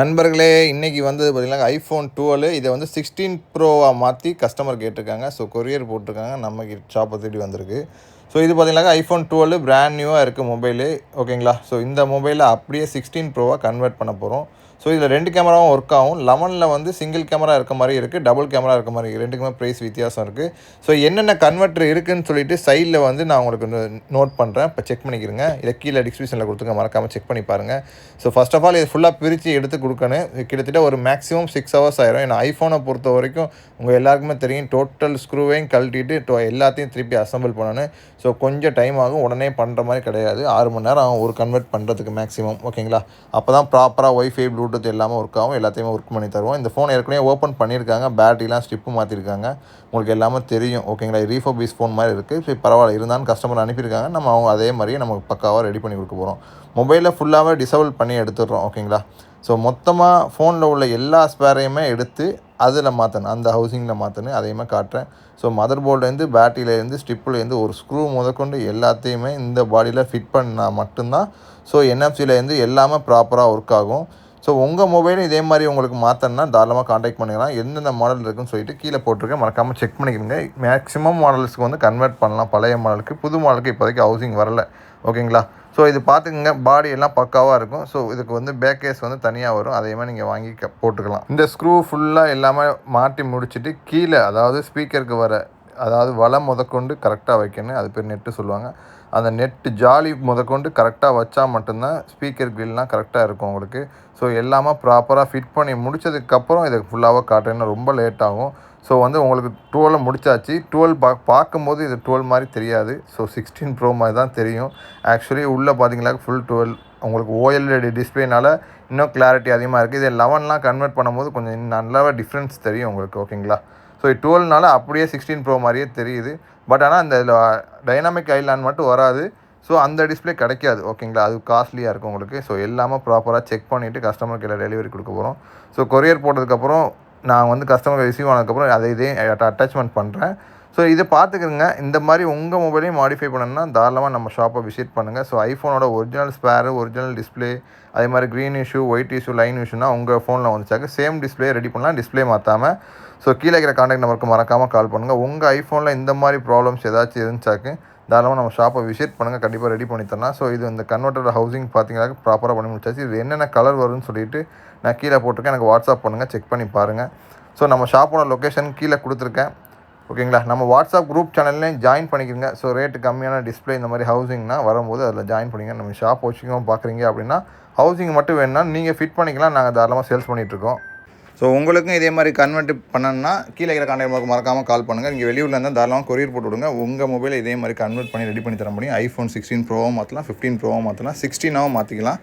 நண்பர்களே, இன்றைக்கி வந்து பார்த்திங்கன்னா ஐஃபோன் 12 இதை வந்து 16 ப்ரோவாக மாற்றி கஸ்டமர் கேட்டிருக்காங்க. ஸோ கொரியர் போட்டிருக்காங்க, நம்ம ஷாப்பை தேடி வந்திருக்கு. ஸோ இது பார்த்திங்கனாக்கா ஐஃபோன் 12 பிராண்ட் நியூவாக இருக்குது மொபைலு, ஓகேங்களா. ஸோ இந்த மொபைலை அப்படியே 16 ப்ரோவாக கன்வெர்ட் பண்ண போகிறோம். ஸோ இதில் 2 கேமராவும் ஒர்க் ஆகும். 11ல் வந்து சிங்கிள் கேமரா இருக்க மாதிரி இருக்குது, டபுள் கேமரா இருக்க மாதிரி இருக்குது. ரெண்டுக்குமே ப்ரைஸ் வித்தியாசம் இருக்குது. ஸோ என்னென்ன கன்வெர்ட்டர் இருக்குதுன்னு சொல்லிட்டு சைடில் வந்து நான் உங்களுக்கு நோட் பண்ணுறேன். இப்போ செக் பண்ணிக்கிறேங்க. இதை கீழே டிஸ்கிரிப்ஷனில் கொடுத்துங்க, மறக்காமல் செக் பண்ணி பாருங்கள். ஸோ ஃபஸ்ட் ஆஃப் ஆல் இது ஃபுல்லாக பிரித்து எடுத்து கொடுக்கணும். கிட்டத்தட்ட ஒரு மேக்ஸிமம் 6 ஹவர்ஸ் ஆயிரும். ஏன்னா ஐஃபோனை பொறுத்த வரைக்கும் உங்கள் எல்லாருக்குமே தெரியும், டோட்டல் ஸ்க்ரூவையும் கழட்டிட்டு எல்லாத்தையும் திருப்பி அசம்பிள் பண்ணணும். ஸோ கொஞ்சம் டைம் ஆகும், உடனே பண்ணுற மாதிரி கிடையாது. 6 மணி நேரம் ஆகும் ஒரு கன்வெர்ட் பண்ணுறதுக்கு மேக்ஸிமம், ஓகேங்களா. அப்போ தான் ப்ராப்பராக ஒய்ஃபை ப்ளூடூத் எல்லாமே ஒர்க் ஆகும். எல்லாத்தையுமே ஒர்க் பண்ணி தருவோம். இந்த ஃபோன் ஏற்கனவே ஓப்பன் பண்ணியிருக்காங்க, பேட்டரிலாம் ஸ்டிப்பு மாற்றிருக்காங்க, உங்களுக்கு எல்லாமே தெரியும், ஓகேங்களா. ரீஃபர்பிஷ் ஃபோன் மாதிரி இருக்குது. ஸோ பரவாயில்ல, இருந்தாலும் கஸ்டமர் அனுப்பியிருக்காங்க, நம்ம அவங்க அதே மாதிரியே நமக்கு பக்காவாக ரெடி பண்ணி கொடுக்க போகிறோம். மொபைலில் ஃபுல்லாகவே டிசேபிள் பண்ணி எடுத்துடுறோம், ஓகேங்களா. ஸோ மொத்தமாக ஃபோனில் உள்ள எல்லா ஸ்பேரையுமே எடுத்து அதில் மாற்றணும், அந்த ஹவுசிங்கில் மாற்றணும். அதையுமே காட்டுறேன். ஸோ மதர் போர்டுலேருந்து, பேட்டரியிலேருந்து, ஸ்டிப்புலேருந்து ஒரு ஸ்க்ரூ முதற்கொண்டு எல்லாத்தையுமே இந்த பாடியில் ஃபிட் பண்ணால் மட்டும்தான் ஸோ என்எஃப்சிலேருந்து எல்லாமே ப்ராப்பராக ஒர்க் ஆகும். ஸோ உங்கள் மொபைலும் இதே மாதிரி உங்களுக்கு மாற்றணும்னா தாராளமாக காண்டாக்ட் பண்ணிக்கலாம். எந்தெந்த மாடல் இருக்குன்னு சொல்லிட்டு கீழே போட்டிருக்கேன், மறக்காமல் செக் பண்ணிக்கிறீங்க. மேக்ஸிமம் மாடல்ஸ்க்கு வந்து கன்வெர்ட் பண்ணலாம். பழைய மாடலுக்கு, புது மாடலுக்கு இப்போதைக்கு ஹவுசிங் வரல, ஓகேங்களா. ஸோ இது பார்த்துக்குங்க, பாடி எல்லாம் பக்காவாக இருக்கும். ஸோ இதுக்கு வந்து பேக் கேஸ் வந்து தனியாக வரும், அதையுமே நீங்கள் வாங்கி போட்டுக்கலாம். இந்த ஸ்க்ரூ ஃபுல்லாக எல்லாமே மாட்டி முடிச்சுட்டு கீழே, அதாவது ஸ்பீக்கருக்கு வர, அதாவது வலை முதற்கொண்டு கரெக்டாக வைக்கணும். அது பேர் நெட்டு சொல்லுவாங்க. அந்த நெட்டு ஜாலி முதற்கொண்டு கரெக்டாக வச்சா மட்டும்தான் ஸ்பீக்கர் கிரில்லாம் கரெக்டாக இருக்கும் உங்களுக்கு. ஸோ எல்லாமே ப்ராப்பராக ஃபிட் பண்ணி முடித்ததுக்கப்புறம் இதை ஃபுல்லாக காட்டுறேன்னா ரொம்ப லேட் ஆகும். ஸோ வந்து உங்களுக்கு 12 முடிச்சாச்சு. 12 பார்க்கும்போது இது 12 மாதிரி தெரியாது. ஸோ 16 ப்ரோ மாதிரி தான் தெரியும். ஆக்சுவலி உள்ளே பார்த்தீங்களா ஃபுல் 12 உங்களுக்கு ஓஎல்இடி டிஸ்பிளேனால இன்னும் கிளாரிட்டி அதிகமாக இருக்குது. இதை 11லாம் கன்வெர்ட் பண்ணும்போது கொஞ்சம் நல்லாவே டிஃப்ரென்ஸ் தெரியும் உங்களுக்கு, ஓகேங்களா. ஸோ 12னால அப்படியே 16 ப்ரோ மாதிரியே தெரியுது. பட் ஆனால் அந்த டைனாமிக் ஐலாண்ட் மட்டும் வராது. ஸோ அந்த டிஸ்பிளே கிடைக்காது, ஓகேங்களா. அது காஸ்ட்லியாக இருக்கும் உங்களுக்கு. ஸோ எல்லாமே ப்ராப்பராக செக் பண்ணிவிட்டு கஸ்டமருக்கு எல்லாம் டெலிவரி கொடுக்க போகிறோம். ஸோ கொரியர் போட்டதுக்கப்புறம் நான் வந்து கஸ்டமர் ரிசீவ் ஆனதுக்கப்புறம் இதே அட்டாச்மெண்ட் பண்ணுறேன். ஸோ இதை பார்த்துக்கிறங்க. இந்த மாதிரி உங்கள் மொபைலையும் மாடிஃபை பண்ணணும்னா தாராளமாக நம்ம ஷாப்பை விசிட் பண்ணுங்கள். ஸோ ஐஃபோனோட ஒரிஜினல் ஸ்பேரு, ஒரிஜினல் டிஸ்பிளே, அதே மாதிரி green issue, white issue, line இஷ்யூனா உங்கள் ஃபோனில் வந்துச்சாக்க சேம் டிஸ்பிளே ரெடி பண்ணலாம், டிஸ்பிளே மாற்றாமல். ஸோ கீழே இருக்கிற கான்டாக்ட் நம்பருக்கு மறக்காமல் கால் பண்ணுங்கள். உங்கள் ஐஃபோனில் இந்த மாதிரி ப்ராப்ளம்ஸ் ஏதாச்சும் இருந்துச்சாக்கு தாராளமாக நம்ம ஷாப்பை விசிட் பண்ணுங்கள், கண்டிப்பாக ரெடி பண்ணி தரலாம். ஸோ இது இந்த கன்வெர்ட்டர் ஹவுசிங் பார்த்தீங்கன்னா ப்ராப்பராக பண்ணி முடிச்சாச்சு. இது என்னென்ன கலர் வரும்னு சொல்லிட்டு நான் கீழே போட்டிருக்கேன், எனக்கு வாட்ஸ்அப் பண்ணுங்கள், செக் பண்ணி பாருங்கள். ஸோ நம்ம ஷாப்போட லொக்கேஷன் கீழே கொடுத்துருக்கேன், ஓகேங்களா. நம்ம வாட்ஸ்அப் குரூப் சேனல்லையும் ஜாயின் பண்ணிக்கிறங்க. ஸோ ரேட்டு கம்மியான டிஸ்பிளே இந்த மாதிரி ஹவுசிங்னா வரும்போது அதில் ஜாயின் பண்ணிங்க. நம்ம ஷாப் வச்சுக்கோங்க பார்க்குறீங்க அப்படின்னா ஹவுசிங் மட்டும் வேணும்னா நீங்கள் ஃபிட் பண்ணிக்கலாம், நாங்கள் தாராளமாக சேல்ஸ் பண்ணிகிட்ருக்கோம். ஸோ உங்களுக்கும் இதே மாதிரி கன்வெர்ட் பண்ணணும்னா கீழே இருக்கிற கான்டாக்ட் மறக்காமல் கால் பண்ணுங்கள். நீங்கள் வெளியூரில் இருந்தால் தாராளமாக கொரியர் போட்டு விடுங்க. உங்கள் மொபைலை இதே மாதிரி கன்வெர்ட் பண்ணி ரெடி பண்ணி தர முடியும். ஐஃபோன் 16 ப்ரோவும் மாற்றலாம், 15 ப்ரோவும் மாற்றலாம், 16ஆவும் மாற்றிக்கலாம்.